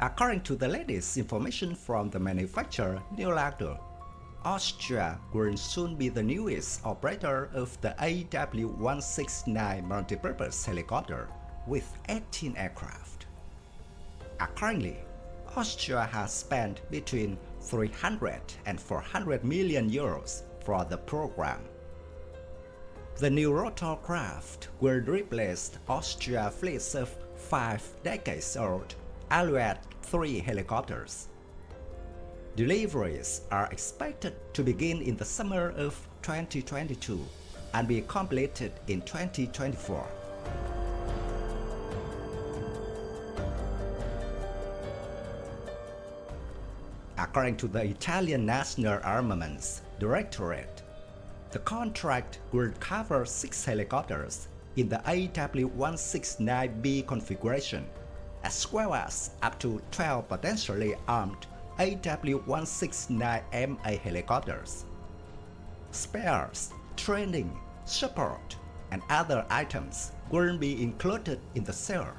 According to the latest information from the manufacturer Leonardo, Austria will soon be the newest operator of the AW169 multipurpose helicopter with 18 aircraft. Currently, Austria has spent between 300 and 400 million euros for the program. The new rotorcraft will replace Austria's fleet of 5 decades old Alouette III helicopters. Deliveries are expected to begin in the summer of 2022 and be completed in 2024. According to the Italian National Armaments Directorate, the contract will cover 6 helicopters in the AW169B configuration, as well as up to 12 potentially armed AW169M helicopters. Spares, training, support, and other items will be included in the sale.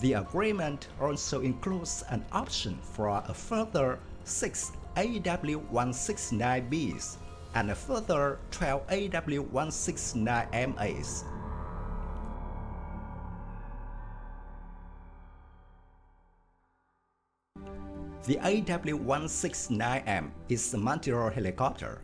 The agreement also includes an option for a further 6 AW169Bs and a further 12 AW169MAs. The AW169M is a multi-role helicopter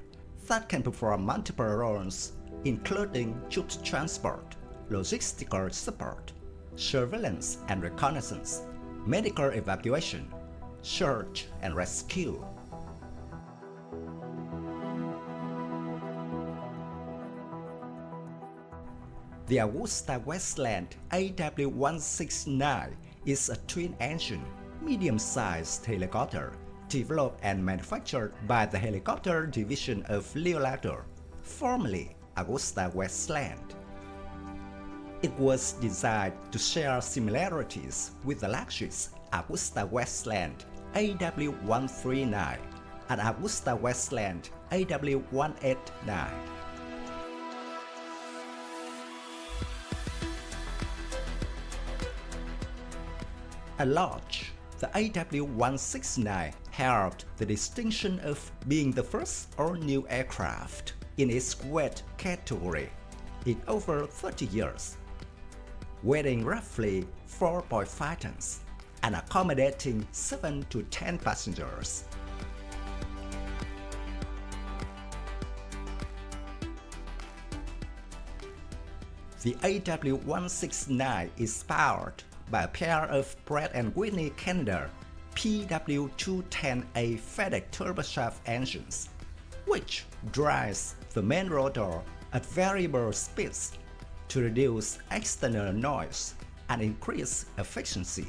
that can perform multiple roles, including troops transport, logistical support, surveillance and reconnaissance, medical evacuation, search and rescue. The Augusta-Westland AW169 is a twin-engine, medium-sized helicopter developed and manufactured by the helicopter division of Leonardo, formerly Augusta-Westland. It was designed to share similarities with the Luxury's Augusta-Westland AW139 and Augusta-Westland AW189. At launch, the AW169 held the distinction of being the first all-new aircraft in its weight category in over 30 years, weighing roughly 4.5 tons and accommodating 7 to 10 passengers. The AW169 is powered by a pair of Pratt & Whitney Canada PW210A FedEx turboshaft engines, which drives the main rotor at variable speeds to reduce external noise and increase efficiency.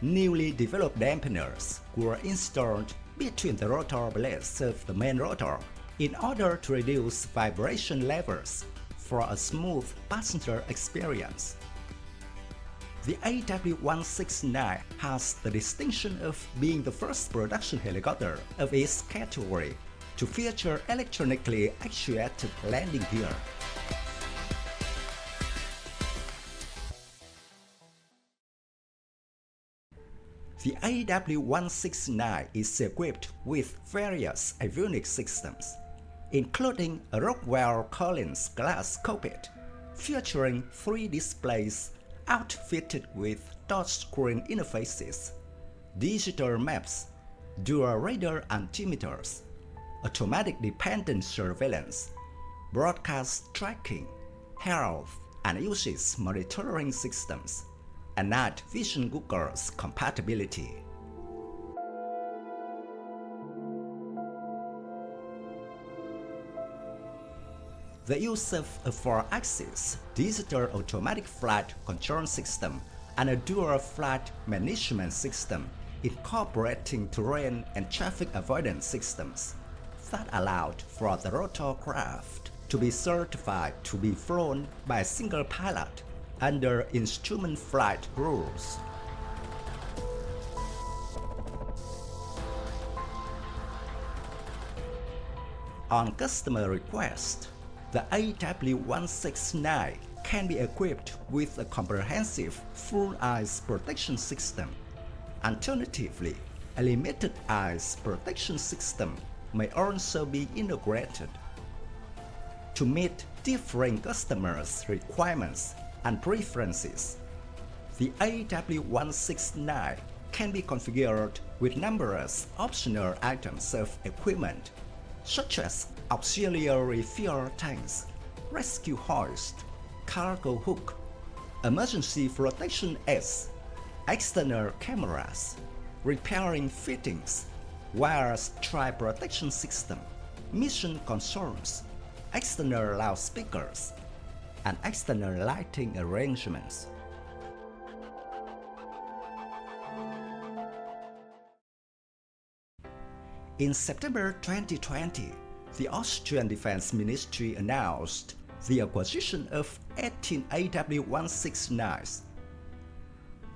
Newly developed dampeners were installed between the rotor blades of the main rotor in order to reduce vibration levels for a smooth passenger experience. The AW169 has the distinction of being the first production helicopter of its category to feature electronically actuated landing gear. The AW169 is equipped with various avionics systems, including a Rockwell Collins glass cockpit featuring 3 displays outfitted with touchscreen interfaces, digital maps, dual radar altimeters, automatic dependent surveillance, broadcast tracking, health and usage monitoring systems, and night vision goggles compatibility. The use of a 4-axis digital automatic flight control system and a dual flight management system incorporating terrain and traffic avoidance systems that allowed for the rotorcraft to be certified to be flown by a single pilot under instrument flight rules. On customer request, the AW169 can be equipped with a comprehensive full ice protection system. Alternatively, a limited ice protection system may also be integrated. To meet different customers' requirements and preferences, the AW169 can be configured with numerous optional items of equipment, such as auxiliary fuel tanks, rescue hoist, cargo hook, emergency flotation aids, external cameras, repairing fittings, wire strip protection system, mission consoles, external loudspeakers, and external lighting arrangements. In September 2020, the Austrian Defense Ministry announced the acquisition of 18 AW169s.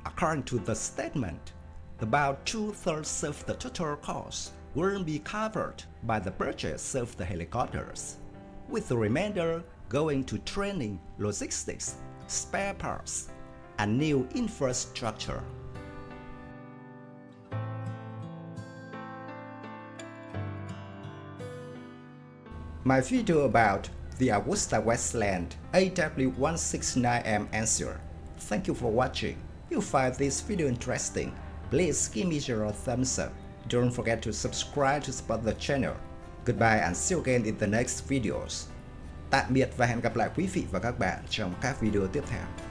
According to the statement, about 2/3 of the total cost will be covered by the purchase of the helicopters, with the remainder going to training, logistics, spare parts, and new infrastructure. My video about the Augusta Westland AW169M answer. Thank you for watching. If you find this video interesting, please give me your thumbs up. Don't forget to subscribe to support the channel. Goodbye and see you again in the next videos. Tạm biệt và hẹn gặp lại quý vị và các bạn trong các video tiếp theo.